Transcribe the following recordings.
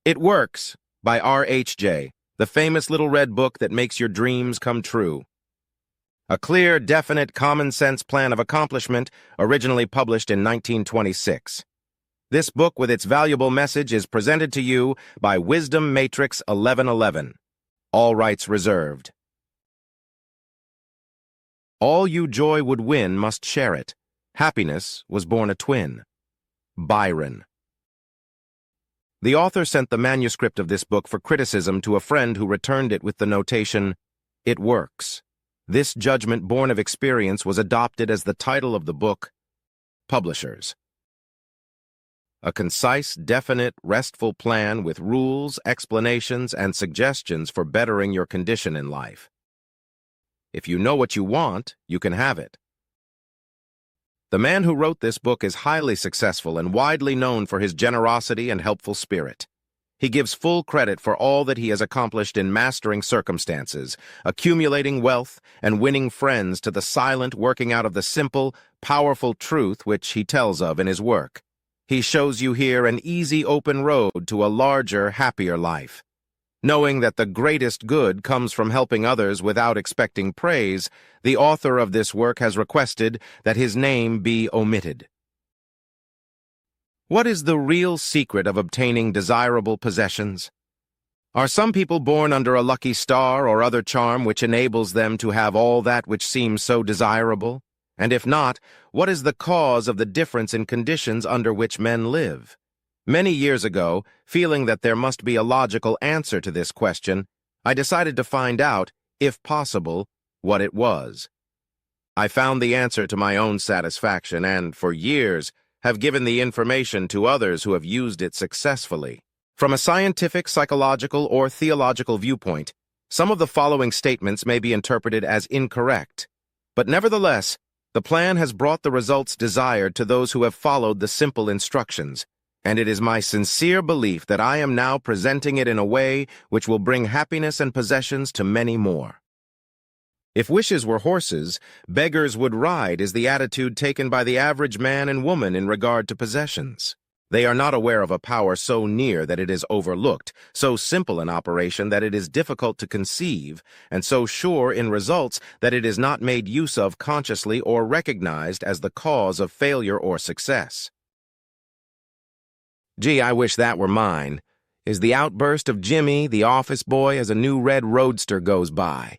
It Works by R.H.J., the famous little red book that makes your dreams come true. A clear, definite, common-sense plan of accomplishment, originally published in 1926. This book with its valuable message is presented to you by Wisdom Matrix 1111. All rights reserved. All you joy would win must share it. Happiness was born a twin. Byron. The author sent the manuscript of this book for criticism to a friend who returned it with the notation, "It works." This judgment born of experience was adopted as the title of the book. Publishers. A concise, definite, restful plan with rules, explanations, and suggestions for bettering your condition in life. If you know what you want, you can have it. The man who wrote this book is highly successful and widely known for his generosity and helpful spirit. He gives full credit for all that he has accomplished in mastering circumstances, accumulating wealth, and winning friends to the silent working out of the simple, powerful truth which he tells of in his work. He shows you here an easy, open road to a larger, happier life. Knowing that the greatest good comes from helping others without expecting praise, the author of this work has requested that his name be omitted. What is the real secret of obtaining desirable possessions? Are some people born under a lucky star or other charm which enables them to have all that which seems so desirable? And if not, what is the cause of the difference in conditions under which men live? Many years ago, feeling that there must be a logical answer to this question, I decided to find out, if possible, what it was. I found the answer to my own satisfaction and, for years, have given the information to others who have used it successfully. From a scientific, psychological, or theological viewpoint, some of the following statements may be interpreted as incorrect, but nevertheless, the plan has brought the results desired to those who have followed the simple instructions, and it is my sincere belief that I am now presenting it in a way which will bring happiness and possessions to many more. If wishes were horses, beggars would ride is the attitude taken by the average man and woman in regard to possessions. They are not aware of a power so near that it is overlooked, so simple an operation that it is difficult to conceive, and so sure in results that it is not made use of consciously or recognized as the cause of failure or success. "Gee, I wish that were mine," is the outburst of Jimmy, the office boy, as a new red roadster goes by.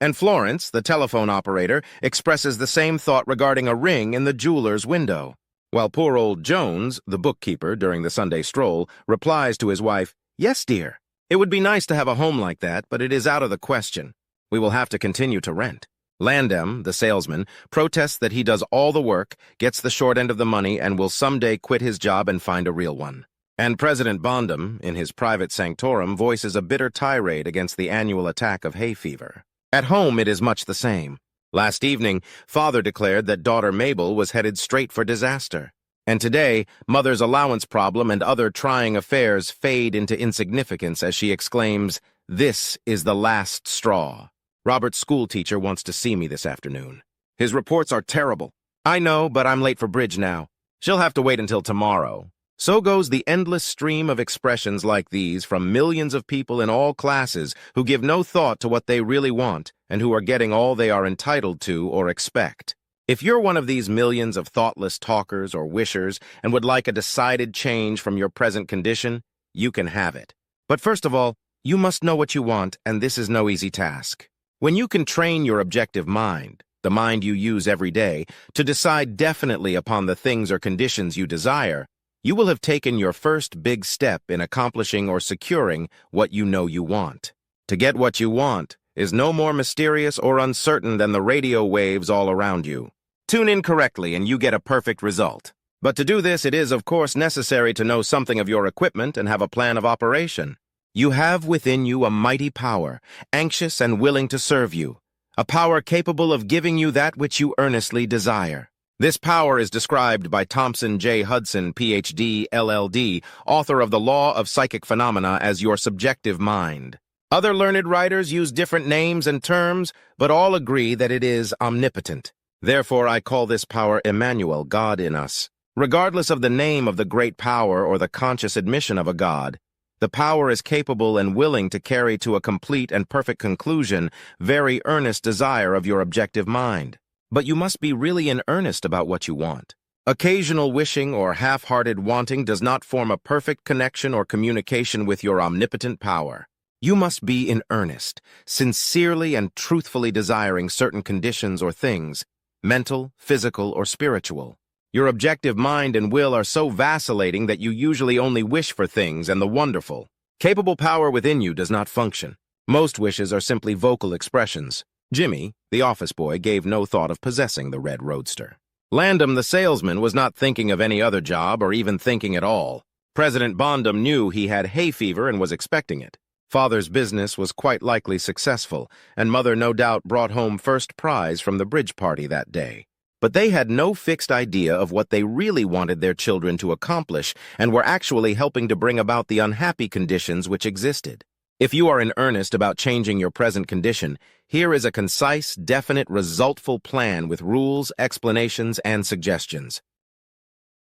And Florence, the telephone operator, expresses the same thought regarding a ring in the jeweler's window, while poor old Jones, the bookkeeper during the Sunday stroll, replies to his wife, "Yes, dear. It would be nice to have a home like that, but it is out of the question. We will have to continue to rent." Landem, the salesman, protests that he does all the work, gets the short end of the money, and will someday quit his job and find a real one. And President Bondum, in his private sanctorum, voices a bitter tirade against the annual attack of hay fever. At home, it is much the same. Last evening, father declared that daughter Mabel was headed straight for disaster. And today, mother's allowance problem and other trying affairs fade into insignificance as she exclaims, "This is the last straw." Robert's schoolteacher wants to see me this afternoon. His reports are terrible. I know, but I'm late for bridge now. She'll have to wait until tomorrow. So goes the endless stream of expressions like these from millions of people in all classes who give no thought to what they really want and who are getting all they are entitled to or expect. If you're one of these millions of thoughtless talkers or wishers and would like a decided change from your present condition, you can have it. But first of all, you must know what you want, and this is no easy task. When you can train your objective mind, the mind you use every day, to decide definitely upon the things or conditions you desire, you will have taken your first big step in accomplishing or securing what you know you want. To get what you want is no more mysterious or uncertain than the radio waves all around you. Tune in correctly and you get a perfect result. But to do this, it is, of course, necessary to know something of your equipment and have a plan of operation. You have within you a mighty power, anxious and willing to serve you, a power capable of giving you that which you earnestly desire. This power is described by Thompson J. Hudson, Ph.D., LL.D., author of The Law of Psychic Phenomena, as your subjective mind. Other learned writers use different names and terms, but all agree that it is omnipotent. Therefore, I call this power Emmanuel, God in us. Regardless of the name of the great power or the conscious admission of a God, The power is capable and willing to carry to a complete and perfect conclusion very earnest desire of your objective mind. But you must be really in earnest about what you want. Occasional wishing or half-hearted wanting does not form a perfect connection or communication with your omnipotent power. You must be in earnest, sincerely and truthfully desiring certain conditions or things, mental, physical, or spiritual. Your objective mind and will are so vacillating that you usually only wish for things and the wonderful. Capable power within you does not function. Most wishes are simply vocal expressions. Jimmy, the office boy, gave no thought of possessing the red roadster. Landham, the salesman, was not thinking of any other job or even thinking at all. President Bondum knew he had hay fever and was expecting it. Father's business was quite likely successful, and Mother no doubt brought home first prize from the bridge party that day. But they had no fixed idea of what they really wanted their children to accomplish and were actually helping to bring about the unhappy conditions which existed. If you are in earnest about changing your present condition, here is a concise, definite, resultful plan with rules, explanations, and suggestions.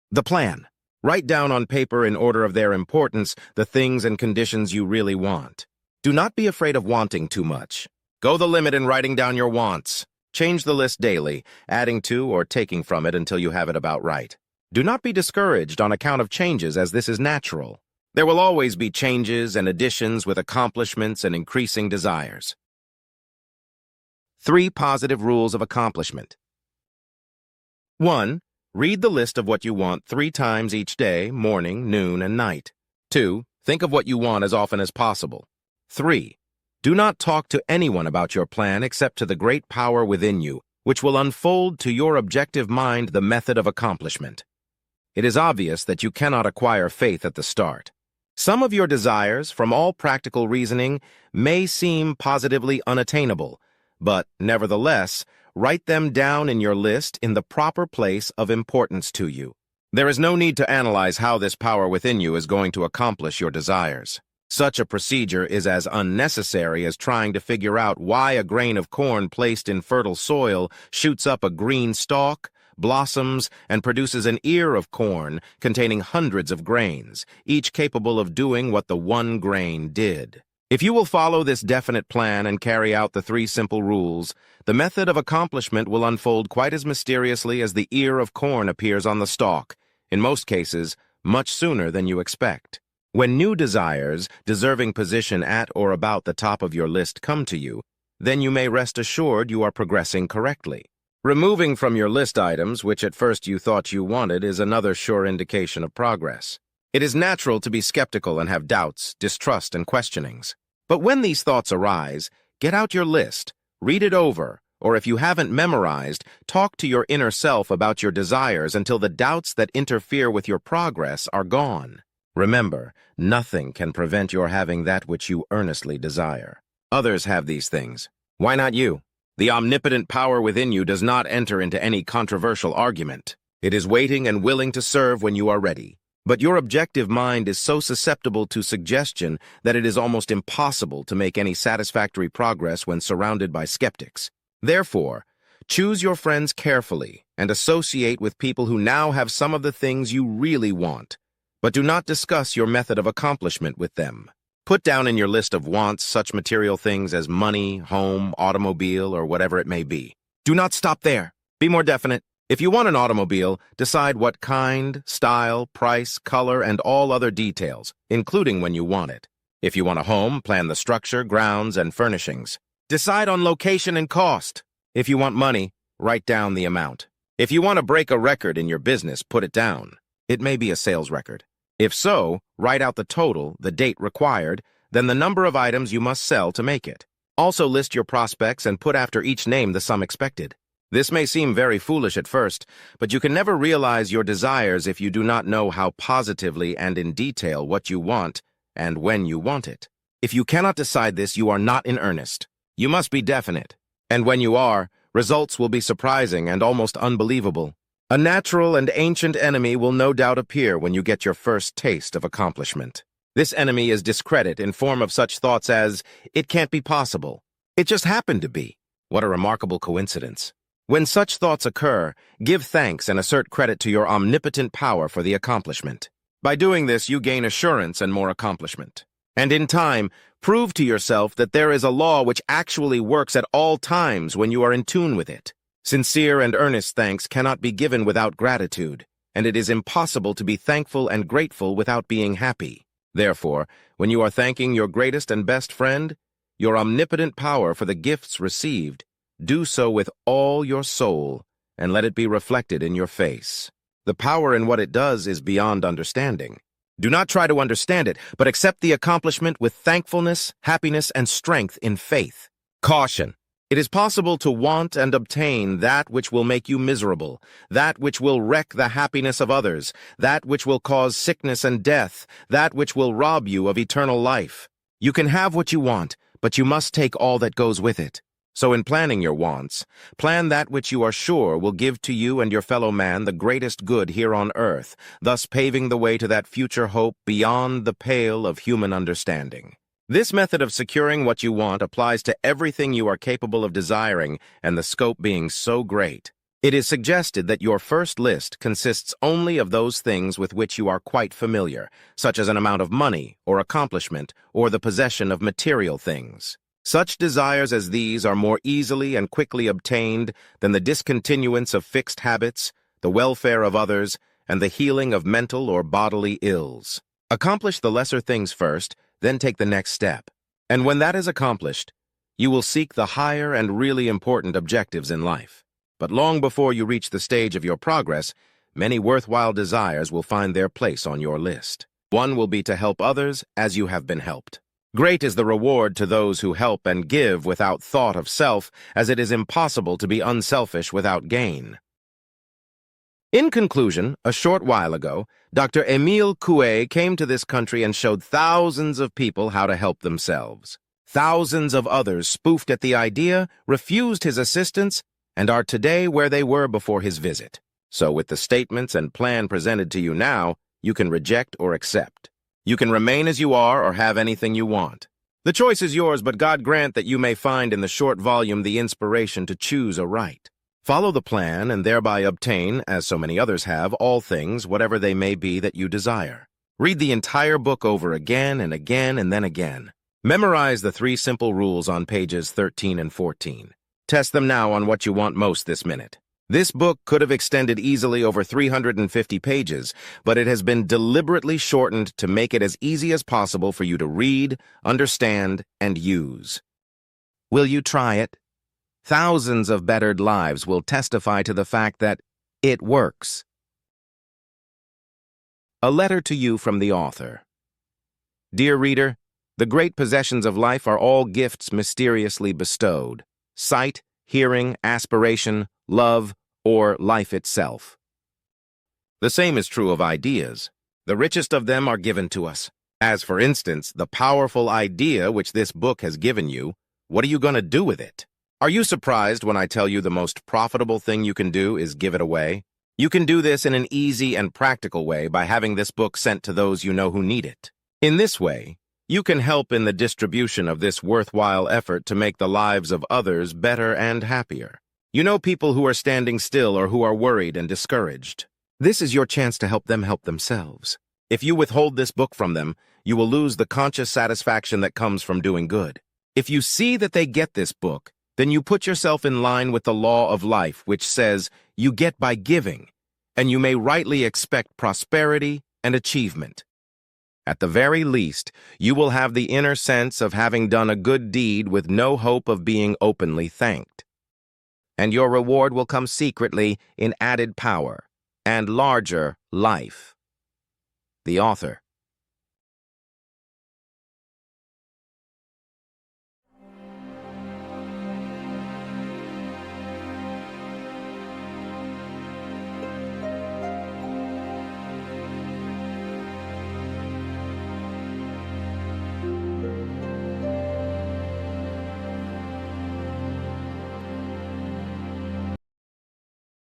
The plan. Write down on paper in order of their importance the things and conditions you really want. Do not be afraid of wanting too much. Go the limit in writing down your wants. Change the list daily, adding to or taking from it until you have it about right. Do not be discouraged on account of changes, as this is natural. There will always be changes and additions with accomplishments and increasing desires. 3 positive rules of accomplishment. 1. Read the list of what you want 3 times each day, morning, noon, and night. 2. Think of what you want as often as possible. 3. Do not talk to anyone about your plan except to the great power within you, which will unfold to your objective mind the method of accomplishment. It is obvious that you cannot acquire faith at the start. Some of your desires, from all practical reasoning, may seem positively unattainable, but, nevertheless, write them down in your list in the proper place of importance to you. There is no need to analyze how this power within you is going to accomplish your desires. Such a procedure is as unnecessary as trying to figure out why a grain of corn placed in fertile soil shoots up a green stalk, blossoms, and produces an ear of corn containing hundreds of grains, each capable of doing what the one grain did. If you will follow this definite plan and carry out the 3 simple rules, the method of accomplishment will unfold quite as mysteriously as the ear of corn appears on the stalk, in most cases, much sooner than you expect. When new desires, deserving position at or about the top of your list come to you, then you may rest assured you are progressing correctly. Removing from your list items which at first you thought you wanted is another sure indication of progress. It is natural to be skeptical and have doubts, distrust, and questionings. But when these thoughts arise, get out your list, read it over, or if you haven't memorized, talk to your inner self about your desires until the doubts that interfere with your progress are gone. Remember, nothing can prevent your having that which you earnestly desire. Others have these things. Why not you? The omnipotent power within you does not enter into any controversial argument. It is waiting and willing to serve when you are ready. But your objective mind is so susceptible to suggestion that it is almost impossible to make any satisfactory progress when surrounded by skeptics. Therefore, choose your friends carefully and associate with people who now have some of the things you really want. But do not discuss your method of accomplishment with them. Put down in your list of wants such material things as money, home, automobile, or whatever it may be. Do not stop there. Be more definite. If you want an automobile, decide what kind, style, price, color, and all other details, including when you want it. If you want a home, plan the structure, grounds, and furnishings. Decide on location and cost. If you want money, write down the amount. If you want to break a record in your business, put it down. It may be a sales record. If so, write out the total, the date required, then the number of items you must sell to make it. Also list your prospects and put after each name the sum expected. This may seem very foolish at first, but you can never realize your desires if you do not know how positively and in detail what you want and when you want it. If you cannot decide this, you are not in earnest. You must be definite. And when you are, results will be surprising and almost unbelievable. A natural and ancient enemy will no doubt appear when you get your first taste of accomplishment. This enemy is discredit in form of such thoughts as, "It can't be possible. It just happened to be." What a remarkable coincidence. When such thoughts occur, give thanks and assert credit to your omnipotent power for the accomplishment. By doing this, you gain assurance and more accomplishment. And in time, prove to yourself that there is a law which actually works at all times when you are in tune with it. Sincere and earnest thanks cannot be given without gratitude, and it is impossible to be thankful and grateful without being happy. Therefore, when you are thanking your greatest and best friend, your omnipotent power for the gifts received, do so with all your soul, and let it be reflected in your face. The power in what it does is beyond understanding. Do not try to understand it, but accept the accomplishment with thankfulness, happiness, and strength in faith. Caution. It is possible to want and obtain that which will make you miserable, that which will wreck the happiness of others, that which will cause sickness and death, that which will rob you of eternal life. You can have what you want, but you must take all that goes with it. So in planning your wants, plan that which you are sure will give to you and your fellow man the greatest good here on earth, thus paving the way to that future hope beyond the pale of human understanding. This method of securing what you want applies to everything you are capable of desiring, and the scope being so great. It is suggested that your first list consists only of those things with which you are quite familiar, such as an amount of money or accomplishment or the possession of material things. Such desires as these are more easily and quickly obtained than the discontinuance of fixed habits, the welfare of others, and the healing of mental or bodily ills. Accomplish the lesser things first, then take the next step. And when that is accomplished, you will seek the higher and really important objectives in life. But long before you reach the stage of your progress, many worthwhile desires will find their place on your list. One will be to help others as you have been helped. Great is the reward to those who help and give without thought of self, as it is impossible to be unselfish without gain. In conclusion, a short while ago, Dr. Émile Coué came to this country and showed thousands of people how to help themselves. Thousands of others spoofed at the idea, refused his assistance, and are today where they were before his visit. So with the statements and plan presented to you now, you can reject or accept. You can remain as you are or have anything you want. The choice is yours, but God grant that you may find in the short volume the inspiration to choose aright. Follow the plan and thereby obtain, as so many others have, all things, whatever they may be that you desire. Read the entire book over again and again and then again. Memorize the 3 simple rules on pages 13 and 14. Test them now on what you want most this minute. This book could have extended easily over 350 pages, but it has been deliberately shortened to make it as easy as possible for you to read, understand, and use. Will you try it? Thousands of bettered lives will testify to the fact that it works. A letter to you from the author. Dear reader, the great possessions of life are all gifts mysteriously bestowed: sight, hearing, aspiration, love, or life itself. The same is true of ideas. The richest of them are given to us. As, for instance, the powerful idea which this book has given you. What are you going to do with it? Are you surprised when I tell you the most profitable thing you can do is give it away? You can do this in an easy and practical way by having this book sent to those you know who need it. In this way, you can help in the distribution of this worthwhile effort to make the lives of others better and happier. You know people who are standing still or who are worried and discouraged. This is your chance to help them help themselves. If you withhold this book from them, you will lose the conscious satisfaction that comes from doing good. If you see that they get this book, then you put yourself in line with the law of life, which says you get by giving, and you may rightly expect prosperity and achievement. At the very least, you will have the inner sense of having done a good deed with no hope of being openly thanked. And your reward will come secretly in added power and larger life. The author.